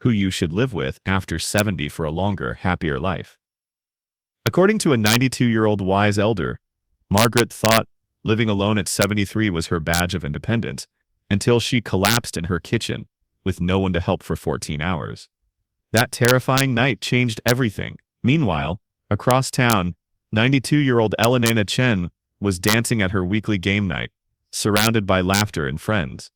who you should live with after 70 for a longer, happier life. According to a 92-year-old wise elder, Margaret thought living alone at 73 was her badge of independence until she collapsed in her kitchen with no one to help for 14 hours. That terrifying night changed everything. Meanwhile, across town, 92-year-old Elena Chen was dancing at her weekly game night, surrounded by laughter and friends.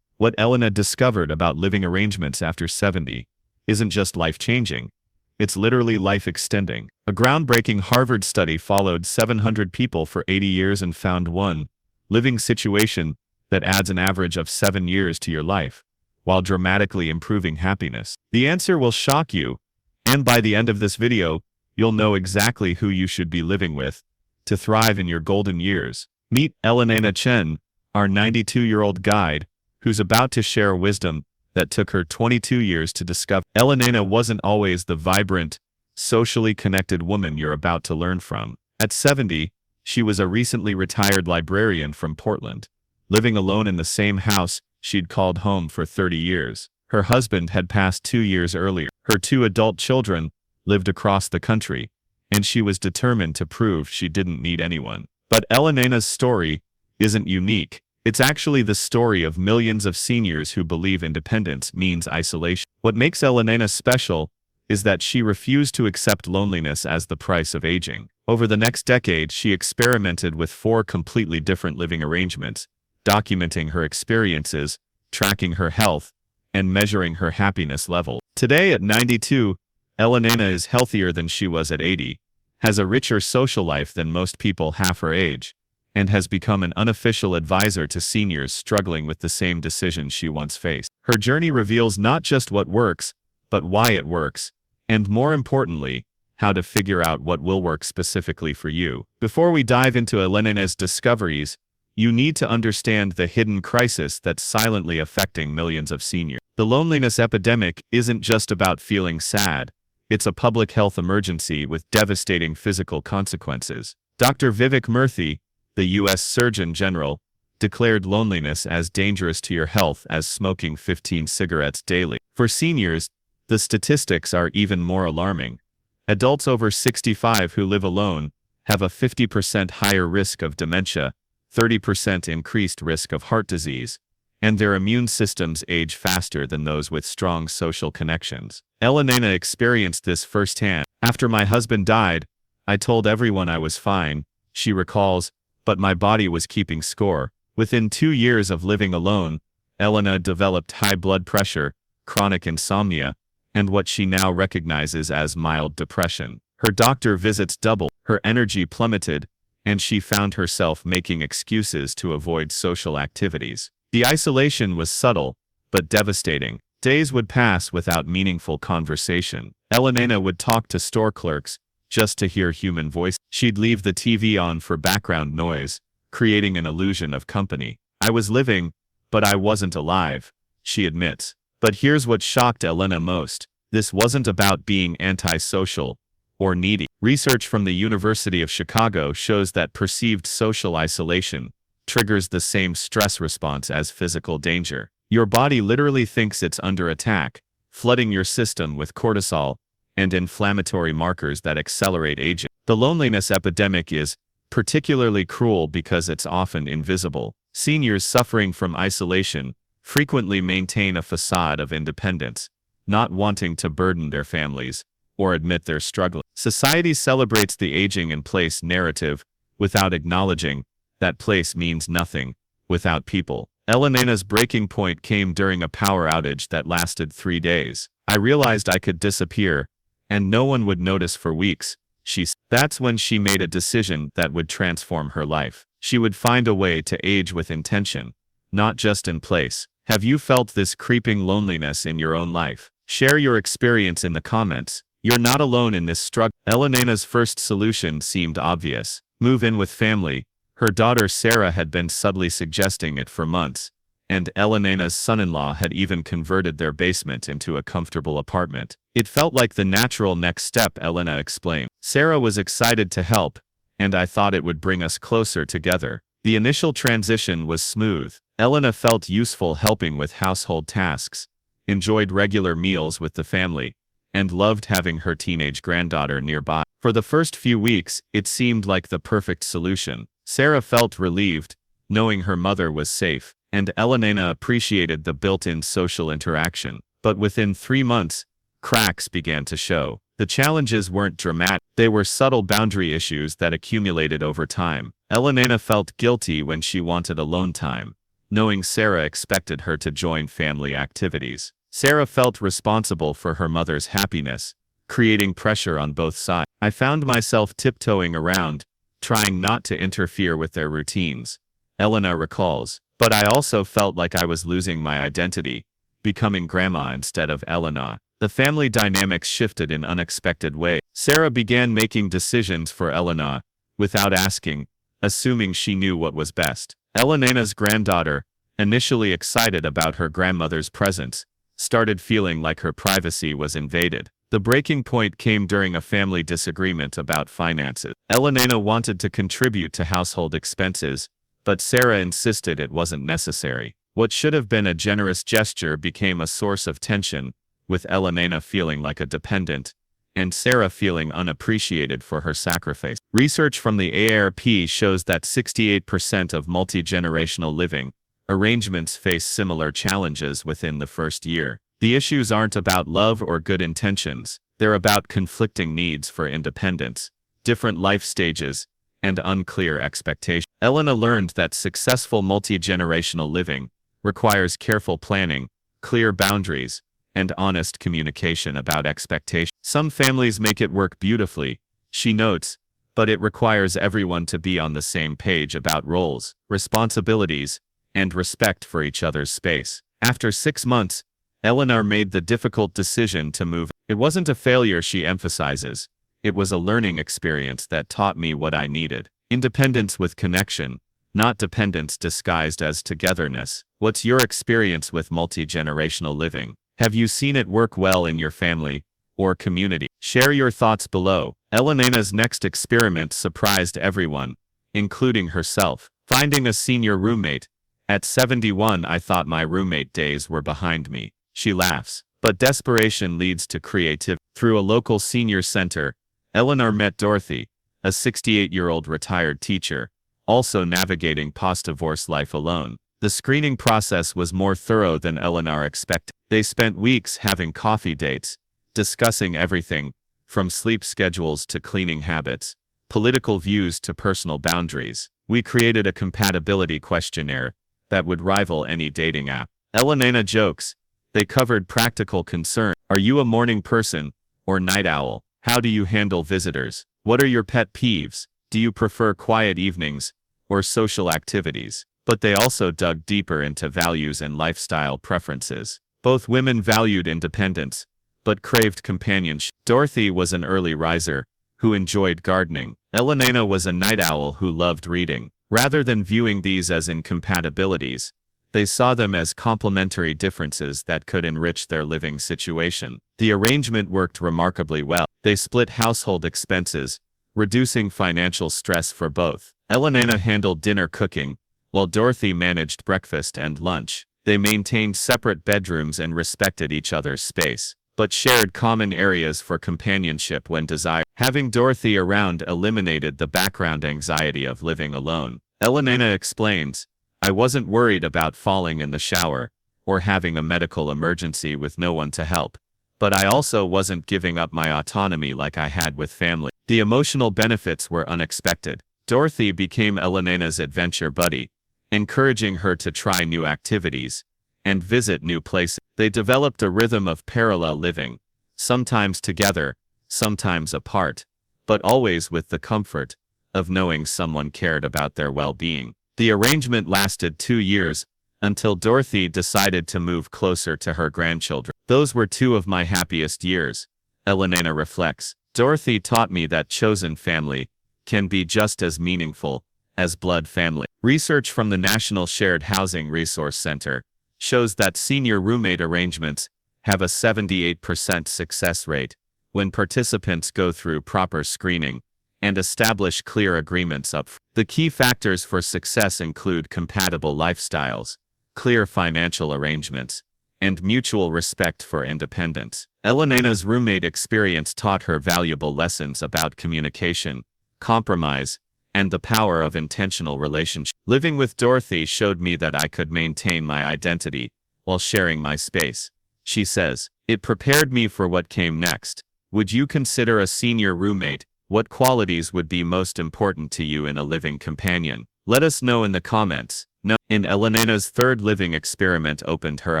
What Elena discovered about living arrangements after 70 isn't just life-changing, it's literally life-extending. A groundbreaking Harvard study followed 700 people for 80 years and found one living situation that adds an average of 7 years to your life, while dramatically improving happiness. The answer will shock you, and by the end of this video, you'll know exactly who you should be living with to thrive in your golden years. Meet Elena Chen, our 92-year-old guide, who's about to share wisdom that took her 22 years to discover. Elena wasn't always the vibrant, socially connected woman you're about to learn from. At 70, she was a recently retired librarian from Portland, living alone in the same house she'd called home for 30 years. Her husband had passed 2 years earlier. Her 2 adult children lived across the country, and she was determined to prove she didn't need anyone. But Elena's story isn't unique. It's actually the story of millions of seniors who believe independence means isolation. What makes Elena special is that she refused to accept loneliness as the price of aging. Over the next decade, she experimented with 4 completely different living arrangements, documenting her experiences, tracking her health, and measuring her happiness level. Today at 92, Elena is healthier than she was at 80, has a richer social life than most people half her age, and has become an unofficial advisor to seniors struggling with the same decisions she once faced. Her journey reveals not just what works, but why it works, and more importantly, how to figure out what will work specifically for you. Before we dive into Elena's discoveries, you need to understand the hidden crisis that's silently affecting millions of seniors. The loneliness epidemic isn't just about feeling sad. It's a public health emergency with devastating physical consequences. Dr. Vivek Murthy, the U.S. Surgeon General, declared loneliness as dangerous to your health as smoking 15 cigarettes daily. For seniors, the statistics are even more alarming. Adults over 65 who live alone have a 50% higher risk of dementia, 30% increased risk of heart disease, and their immune systems age faster than those with strong social connections. Elena experienced this firsthand. After my husband died, I told everyone I was fine, she recalls, but my body was keeping score. Within 2 years of living alone, Elena developed high blood pressure, chronic insomnia, and what she now recognizes as mild depression. Her doctor visits doubled, her energy plummeted, and she found herself making excuses to avoid social activities. The isolation was subtle, but devastating. Days would pass without meaningful conversation. Elena would talk to store clerks, just to hear human voice. She'd leave the TV on for background noise, creating an illusion of company. I was living, but I wasn't alive, she admits. But here's what shocked Elena most. This wasn't about being antisocial or needy. Research from the University of Chicago shows that perceived social isolation triggers the same stress response as physical danger. Your body literally thinks it's under attack, flooding your system with cortisol and inflammatory markers that accelerate aging. The loneliness epidemic is particularly cruel because it's often invisible. Seniors suffering from isolation frequently maintain a facade of independence, not wanting to burden their families or admit they're struggling. Society celebrates the aging in place narrative without acknowledging that place means nothing without people. Elena's breaking point came during a power outage that lasted 3 days. I realized I could disappear, and no one would notice for weeks, she said. That's when she made a decision that would transform her life. She would find a way to age with intention, not just in place. Have you felt this creeping loneliness in your own life? Share your experience in the comments. You're not alone in this struggle. Elena's first solution seemed obvious. Move in with family. Her daughter Sarah had been subtly suggesting it for months, and Elena's son-in-law had even converted their basement into a comfortable apartment. It felt like the natural next step, Elena explained. Sarah was excited to help, and I thought it would bring us closer together. The initial transition was smooth. Elena felt useful helping with household tasks, enjoyed regular meals with the family, and loved having her teenage granddaughter nearby. For the first few weeks, it seemed like the perfect solution. Sarah felt relieved, knowing her mother was safe, and Elena appreciated the built-in social interaction. But within 3 months, cracks began to show. The challenges weren't dramatic, they were subtle boundary issues that accumulated over time. Elena felt guilty when she wanted alone time, knowing Sarah expected her to join family activities. Sarah felt responsible for her mother's happiness, creating pressure on both sides. I found myself tiptoeing around, trying not to interfere with their routines, Elena recalls. But I also felt like I was losing my identity, becoming grandma instead of Elena. The family dynamics shifted in unexpected ways. Sarah began making decisions for Elena, without asking, assuming she knew what was best. Elena's granddaughter, initially excited about her grandmother's presence, started feeling like her privacy was invaded. The breaking point came during a family disagreement about finances. Elena wanted to contribute to household expenses, but Sarah insisted it wasn't necessary. What should have been a generous gesture became a source of tension, with Elena feeling like a dependent, and Sarah feeling unappreciated for her sacrifice. Research from the AARP shows that 68% of multi-generational living arrangements face similar challenges within the first year. The issues aren't about love or good intentions, they're about conflicting needs for independence, different life stages, and unclear expectations. Elena learned that successful multi-generational living requires careful planning, clear boundaries, and honest communication about expectations. Some families make it work beautifully, she notes, but it requires everyone to be on the same page about roles, responsibilities, and respect for each other's space. After 6 months, Eleanor made the difficult decision to move. It wasn't a failure, she emphasizes. It was a learning experience that taught me what I needed. Independence with connection, not dependence disguised as togetherness. What's your experience with multi-generational living? Have you seen it work well in your family or community? Share your thoughts below. Elena's next experiment surprised everyone, including herself. Finding a senior roommate. At 71, I thought my roommate days were behind me. She laughs. But desperation leads to creativity. Through a local senior center, Eleanor met Dorothy, a 68-year-old retired teacher, also navigating post-divorce life alone. The screening process was more thorough than Eleanor expected. They spent weeks having coffee dates, discussing everything, from sleep schedules to cleaning habits, political views to personal boundaries. We created a compatibility questionnaire that would rival any dating app. Elena jokes. They covered practical concerns. Are you a morning person or night owl? How do you handle visitors? What are your pet peeves? Do you prefer quiet evenings or social activities? But they also dug deeper into values and lifestyle preferences. Both women valued independence, but craved companionship. Dorothy was an early riser who enjoyed gardening. Elena was a night owl who loved reading. Rather than viewing these as incompatibilities, they saw them as complementary differences that could enrich their living situation. The arrangement worked remarkably well. They split household expenses, reducing financial stress for both. Elena handled dinner cooking, while Dorothy managed breakfast and lunch. They maintained separate bedrooms and respected each other's space, but shared common areas for companionship when desired. Having Dorothy around eliminated the background anxiety of living alone. Elena explains, I wasn't worried about falling in the shower or having a medical emergency with no one to help, but I also wasn't giving up my autonomy like I had with family. The emotional benefits were unexpected. Dorothy became Elena's adventure buddy, encouraging her to try new activities and visit new places. They developed a rhythm of parallel living, sometimes together, sometimes apart, but always with the comfort of knowing someone cared about their well-being. The arrangement lasted 2 years, until Dorothy decided to move closer to her grandchildren. Those were 2 of my happiest years, Elena reflects. Dorothy taught me that chosen family can be just as meaningful as blood family. Research from the National Shared Housing Resource Center shows that senior roommate arrangements have a 78% success rate when participants go through proper screening and establish clear agreements up front. The key factors for success include compatible lifestyles, clear financial arrangements, and mutual respect for independence. Elena's roommate experience taught her valuable lessons about communication, compromise, and the power of intentional relationships. Living with Dorothy showed me that I could maintain my identity while sharing my space. She says, "It prepared me for what came next." Would you consider a senior roommate? What qualities would be most important to you in a living companion? Let us know in the comments. In Elena's third living experiment opened her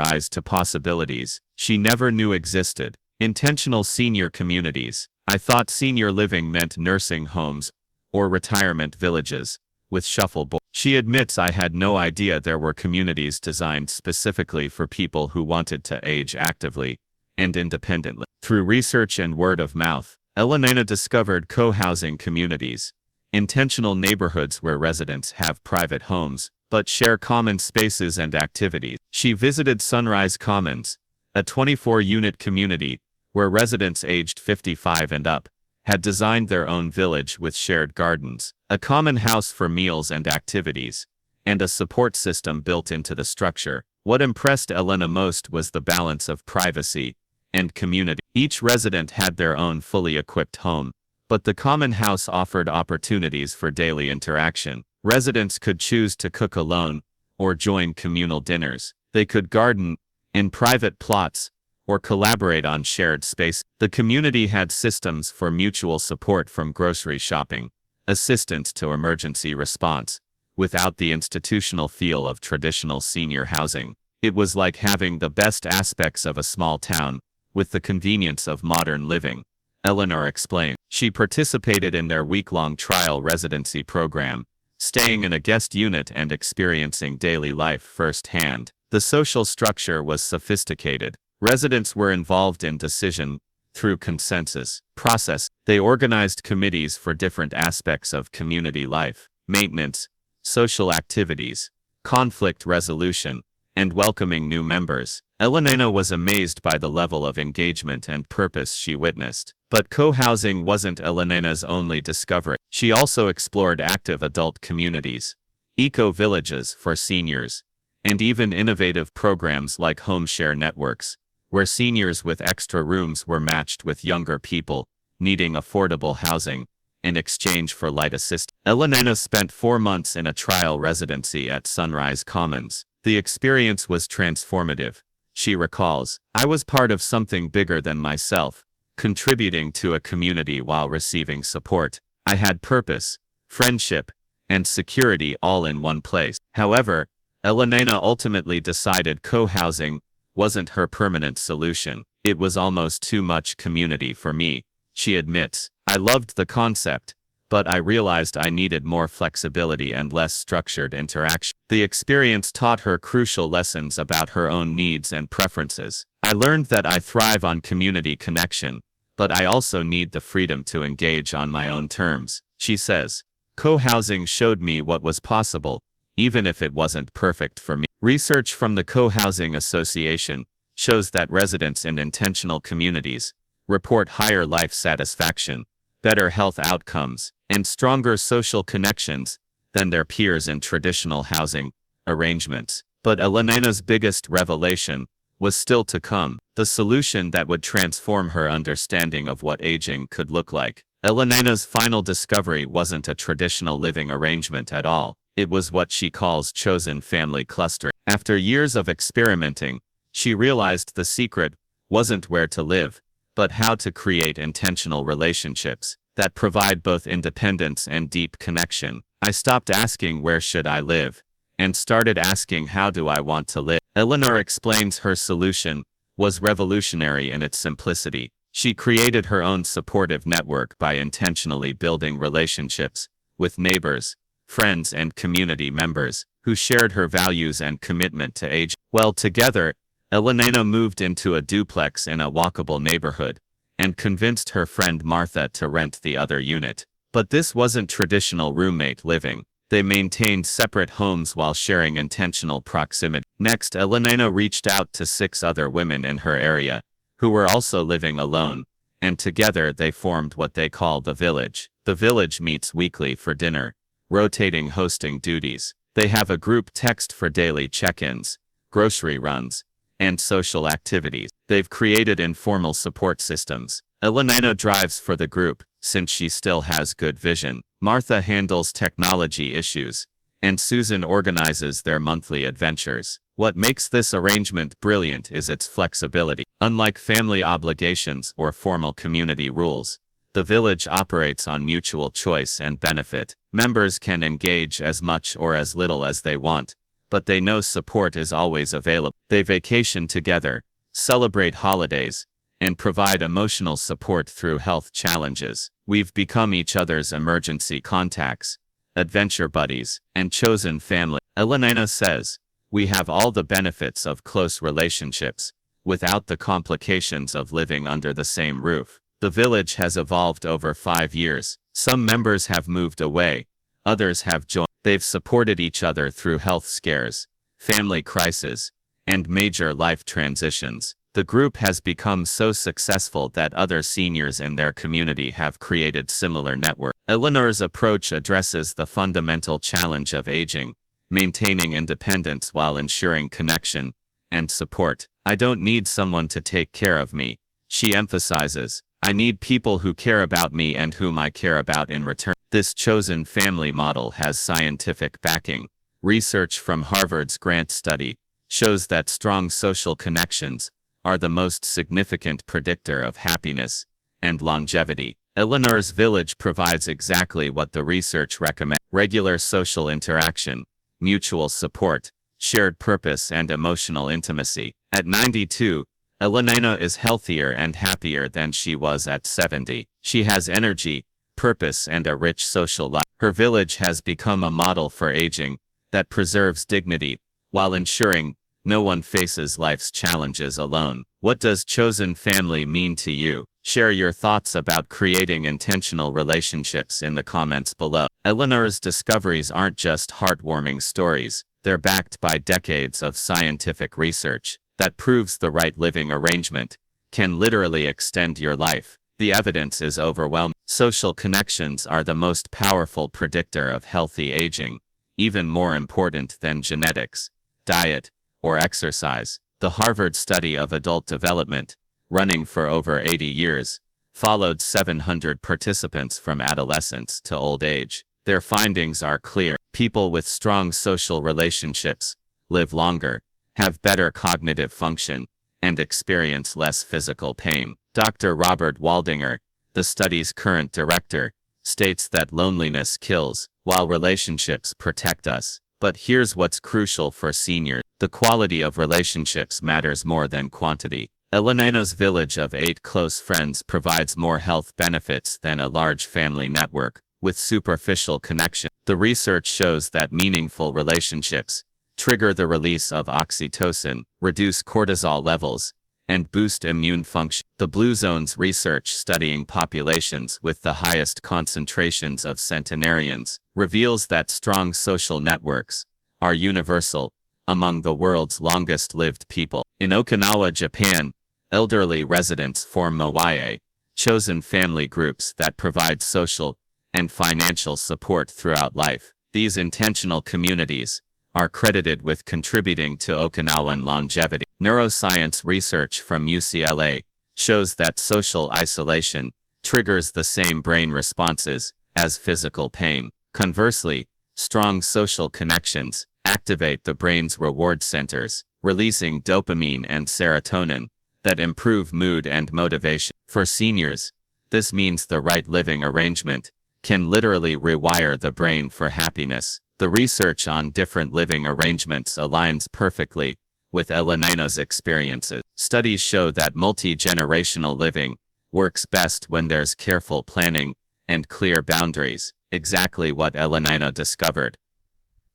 eyes to possibilities she never knew existed. Intentional senior communities. I thought senior living meant nursing homes or retirement villages with shuffleboard. She admits I had no idea there were communities designed specifically for people who wanted to age actively and independently. Through research and word of mouth, Elena discovered co-housing communities, intentional neighborhoods where residents have private homes but share common spaces and activities. She visited Sunrise Commons, a 24-unit community where residents aged 55 and up had designed their own village with shared gardens, a common house for meals and activities, and a support system built into the structure. What impressed Elena most was the balance of privacy and community. Each resident had their own fully equipped home, but the common house offered opportunities for daily interaction. Residents could choose to cook alone or join communal dinners. They could garden in private plots or collaborate on shared space. The community had systems for mutual support, from grocery shopping, assistance to emergency response, without the institutional feel of traditional senior housing. It was like having the best aspects of a small town with the convenience of modern living, Eleanor explained. She participated in their week-long trial residency program, staying in a guest unit and experiencing daily life firsthand. The social structure was sophisticated. Residents were involved in decision through consensus process. They organized committees for different aspects of community life: maintenance, social activities, conflict resolution, and welcoming new members. Elena was amazed by the level of engagement and purpose she witnessed. But co-housing wasn't Elena's only discovery. She also explored active adult communities, eco-villages for seniors, and even innovative programs like home share networks, where seniors with extra rooms were matched with younger people needing affordable housing in exchange for light assistance. Elena spent 4 months in a trial residency at Sunrise Commons. The experience was transformative. She recalls, "I was part of something bigger than myself, contributing to a community while receiving support. I had purpose, friendship, and security all in one place." However, Elena ultimately decided co-housing wasn't her permanent solution. "It was almost too much community for me," she admits. "I loved the concept, but I realized I needed more flexibility and less structured interaction." The experience taught her crucial lessons about her own needs and preferences. "I learned that I thrive on community connection, but I also need the freedom to engage on my own terms," she says. "Co-housing showed me what was possible, even if it wasn't perfect for me." Research from the Co-Housing Association shows that residents in intentional communities report higher life satisfaction, better health outcomes, and stronger social connections than their peers in traditional housing arrangements. But Elena's biggest revelation was still to come, the solution that would transform her understanding of what aging could look like. Elena's final discovery wasn't a traditional living arrangement at all. It was what she calls chosen family clustering. After years of experimenting, she realized the secret wasn't where to live, but how to create intentional relationships that provide both independence and deep connection. "I stopped asking where should I live, and started asking how do I want to live." Eleanor explains her solution was revolutionary in its simplicity. She created her own supportive network by intentionally building relationships with neighbors, friends, and community members who shared her values and commitment to age well together. Elena moved into a duplex in a walkable neighborhood and convinced her friend Martha to rent the other unit. But this wasn't traditional roommate living. They maintained separate homes while sharing intentional proximity. Next, Elena reached out to 6 other women in her area who were also living alone, and together they formed what they call the village. The village meets weekly for dinner, rotating hosting duties. They have a group text for daily check-ins, grocery runs, and social activities. They've created informal support systems. Elenina drives for the group, since she still has good vision. Martha handles technology issues, and Susan organizes their monthly adventures. What makes this arrangement brilliant is its flexibility. Unlike family obligations or formal community rules, the village operates on mutual choice and benefit. Members can engage as much or as little as they want, but they know support is always available. They vacation together, celebrate holidays, and provide emotional support through health challenges. We've become each other's emergency contacts, adventure buddies, and chosen family. Elenina says, "We have all the benefits of close relationships, without the complications of living under the same roof." The village has evolved over 5 years. Some members have moved away, others have joined. They've supported each other through health scares, family crises, and major life transitions. The group has become so successful that other seniors in their community have created similar networks. Eleanor's approach addresses the fundamental challenge of aging, maintaining independence while ensuring connection and support. "I don't need someone to take care of me," she emphasizes. "I need people who care about me and whom I care about in return." This chosen family model has scientific backing. Research from Harvard's grant study shows that strong social connections are the most significant predictor of happiness and longevity. Eleanor's village provides exactly what the research recommends: regular social interaction, mutual support, shared purpose, and emotional intimacy. At 92, Elenina is healthier and happier than she was at 70. She has energy, purpose, and a rich social life. Her village has become a model for aging that preserves dignity while ensuring no one faces life's challenges alone. What does chosen family mean to you? Share your thoughts about creating intentional relationships in the comments below. Eleanor's discoveries aren't just heartwarming stories. They're backed by decades of scientific research that proves the right living arrangement can literally extend your life. The evidence is overwhelming. Social connections are the most powerful predictor of healthy aging, even more important than genetics, diet, or exercise. The Harvard study of adult development, running for over 80 years, followed 700 participants from adolescence to old age. Their findings are clear. People with strong social relationships live longer, have better cognitive function, and experience less physical pain. Dr. Robert Waldinger, the study's current director, states that loneliness kills, while relationships protect us. But here's what's crucial for seniors: the quality of relationships matters more than quantity. Elenina's village of 8 close friends provides more health benefits than a large family network with superficial connection. The research shows that meaningful relationships trigger the release of oxytocin, reduce cortisol levels, and boost immune function. The Blue Zone's research studying populations with the highest concentrations of centenarians reveals that strong social networks are universal among the world's longest-lived people. In Okinawa, Japan, elderly residents form moai, chosen family groups that provide social and financial support throughout life. These intentional communities are credited with contributing to Okinawan longevity. Neuroscience research from UCLA shows that social isolation triggers the same brain responses as physical pain. Conversely, strong social connections activate the brain's reward centers, releasing dopamine and serotonin that improve mood and motivation. For seniors, this means the right living arrangement can literally rewire the brain for happiness. The research on different living arrangements aligns perfectly with Elenina's experiences. Studies show that multi-generational living works best when there's careful planning and clear boundaries, exactly what Elenina discovered.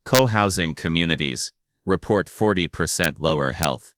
Co-housing communities report 40% lower health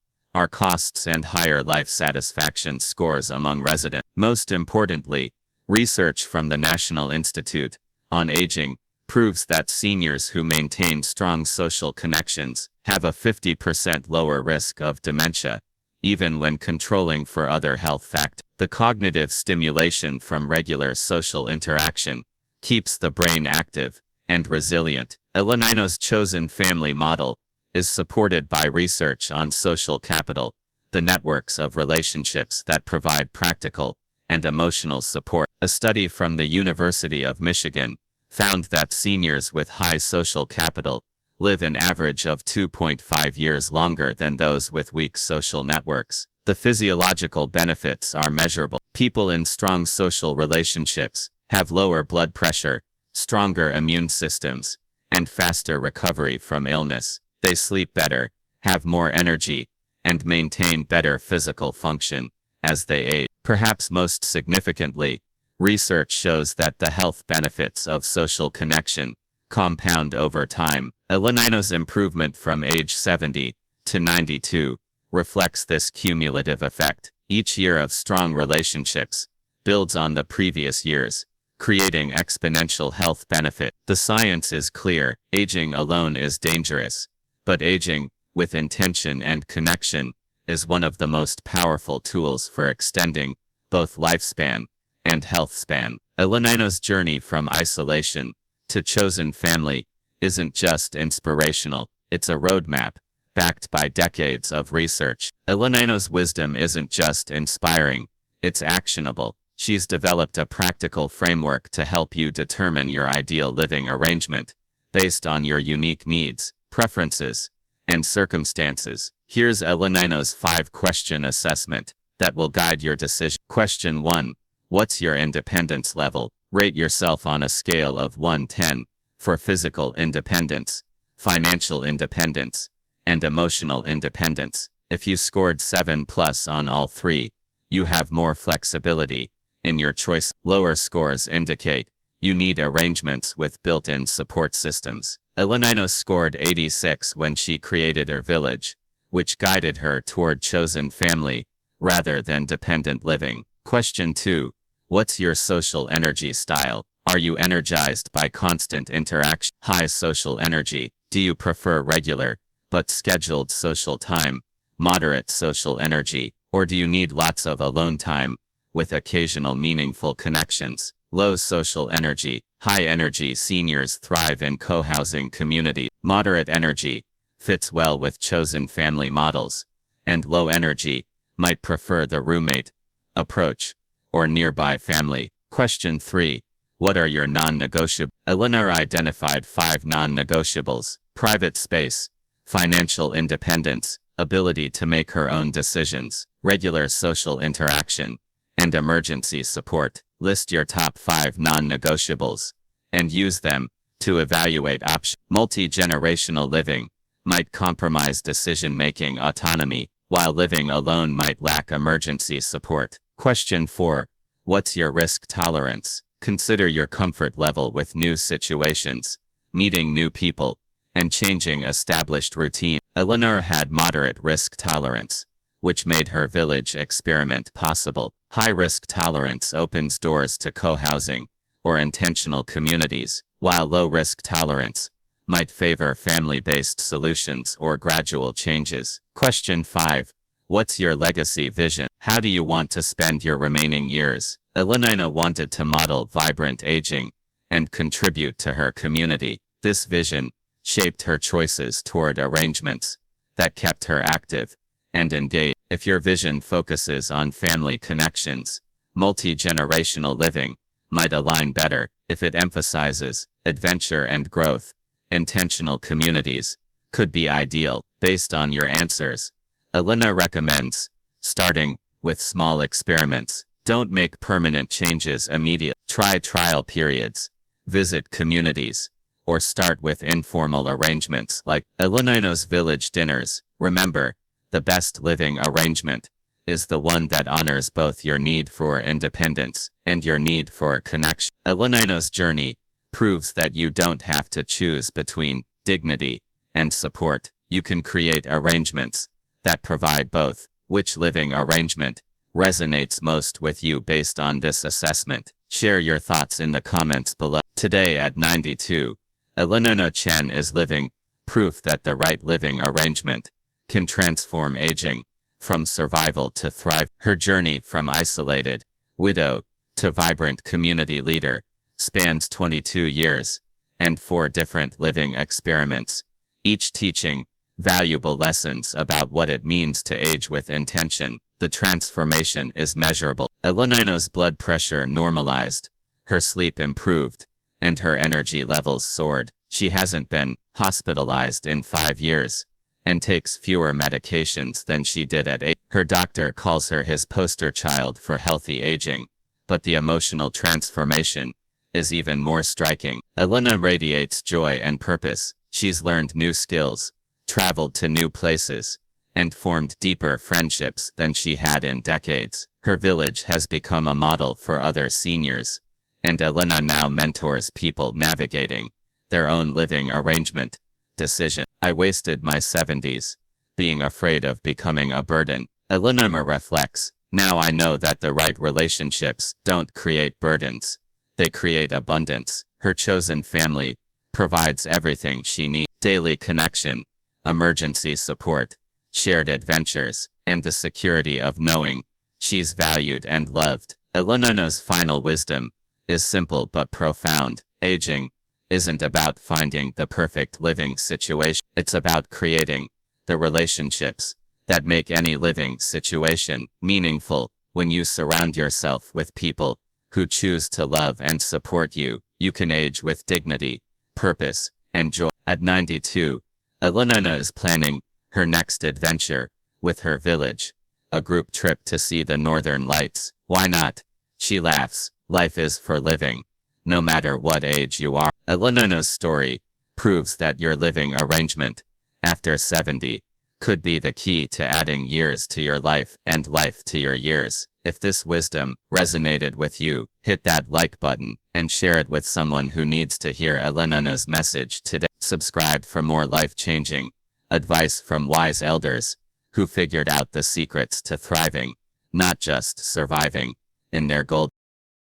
costs and higher life satisfaction scores among residents. Most importantly, research from the National Institute on Aging proves that seniors who maintain strong social connections have a 50% lower risk of dementia, even when controlling for other health factors. The cognitive stimulation from regular social interaction keeps the brain active and resilient. Elenina's chosen family model is supported by research on social capital, the networks of relationships that provide practical and emotional support. A study from the University of Michigan found that seniors with high social capital live an average of 2.5 years longer than those with weak social networks. The physiological benefits are measurable. People in strong social relationships have lower blood pressure, stronger immune systems, and faster recovery from illness. They sleep better, have more energy, and maintain better physical function as they age. Perhaps most significantly, research shows that the health benefits of social connection compound over time. Elenino's improvement from age 70 to 92 reflects this cumulative effect. Each year of strong relationships builds on the previous years, creating exponential health benefit. The science is clear: aging alone is dangerous, but aging with intention and connection is one of the most powerful tools for extending both lifespan and health span. Elenino's journey from isolation to chosen family isn't just inspirational, it's a roadmap backed by decades of research. Elenino's wisdom isn't just inspiring, it's actionable. She's developed a practical framework to help you determine your ideal living arrangement based on your unique needs, preferences, and circumstances. Here's Elenino's 5-question assessment that will guide your decision. Question 1. What's your independence level? Rate yourself on a scale of 1-10 for physical independence, financial independence, and emotional independence. If you scored 7+ on all three, you have more flexibility in your choice. Lower scores indicate you need arrangements with built-in support systems. Elenino scored 86 when she created her village, which guided her toward chosen family rather than dependent living. Question 2. What's your social energy style? Are you energized by constant interaction? High social energy. Do you prefer regular but scheduled social time? Moderate social energy. Or do you need lots of alone time with occasional meaningful connections? Low social energy. High energy seniors thrive in co-housing community. Moderate energy fits well with chosen family models, and low energy might prefer the roommate approach or nearby family. Question 3. What are your non-negotiables? Elenor identified 5 non-negotiables: private space, financial independence, ability to make her own decisions, regular social interaction, and emergency support. List your top 5 non-negotiables and use them to evaluate options. Multi-generational living might compromise decision-making autonomy, while living alone might lack emergency support. Question 4. What's your risk tolerance? Consider your comfort level with new situations, meeting new people, and changing established routine. Elenor had moderate risk tolerance, which made her village experiment possible. High risk tolerance opens doors to co-housing or intentional communities, while low risk tolerance might favor family-based solutions or gradual changes. Question 5. What's your legacy vision? How do you want to spend your remaining years? Elenina wanted to model vibrant aging and contribute to her community. This vision shaped her choices toward arrangements that kept her active and engaged. If your vision focuses on family connections, multi-generational living might align better. If it emphasizes adventure and growth, intentional communities could be ideal. Based on your answers, Elena recommends starting with small experiments. Don't make permanent changes immediately. Try trial periods, visit communities, or start with informal arrangements like Elenino's village dinners. Remember, the best living arrangement is the one that honors both your need for independence and your need for connection. Elenino's journey proves that you don't have to choose between dignity and support. You can create arrangements that provide both. Which living arrangement resonates most with you based on this assessment? Share your thoughts in the comments below. Today at 92, Elenina Chen is living proof that the right living arrangement can transform aging from survival to thrive. Her journey from isolated widow to vibrant community leader spans 22 years and 4 different living experiments, each teaching valuable lessons about what it means to age with intention. The transformation is measurable. Elena's blood pressure normalized, her sleep improved, and her energy levels soared. She hasn't been hospitalized in 5 years and takes fewer medications than she did at 8. Her doctor calls her his poster child for healthy aging, but the emotional transformation is even more striking. Elena radiates joy and purpose. She's learned new skills, traveled to new places, and formed deeper friendships than she had in decades. Her village has become a model for other seniors, and Elena now mentors people navigating their own living arrangement decision. I wasted my 70s being afraid of becoming a burden. Elena reflects, now I know that the right relationships don't create burdens. They create abundance. Her chosen family provides everything she needs: daily connection, emergency support, shared adventures, and the security of knowing she's valued and loved. Elena's final wisdom is simple but profound. Aging isn't about finding the perfect living situation. It's about creating the relationships that make any living situation meaningful. When you surround yourself with people who choose to love and support you, you can age with dignity, purpose, and joy. At 92, Elena is planning her next adventure with her village, a group trip to see the northern lights. Why not? She laughs. Life is for living, no matter what age you are. Elena's story proves that your living arrangement after 70 could be the key to adding years to your life and life to your years. If this wisdom resonated with you, hit that like button and share it with someone who needs to hear Elena's message today. Subscribe for more life-changing advice from wise elders who figured out the secrets to thriving, not just surviving, in their gold.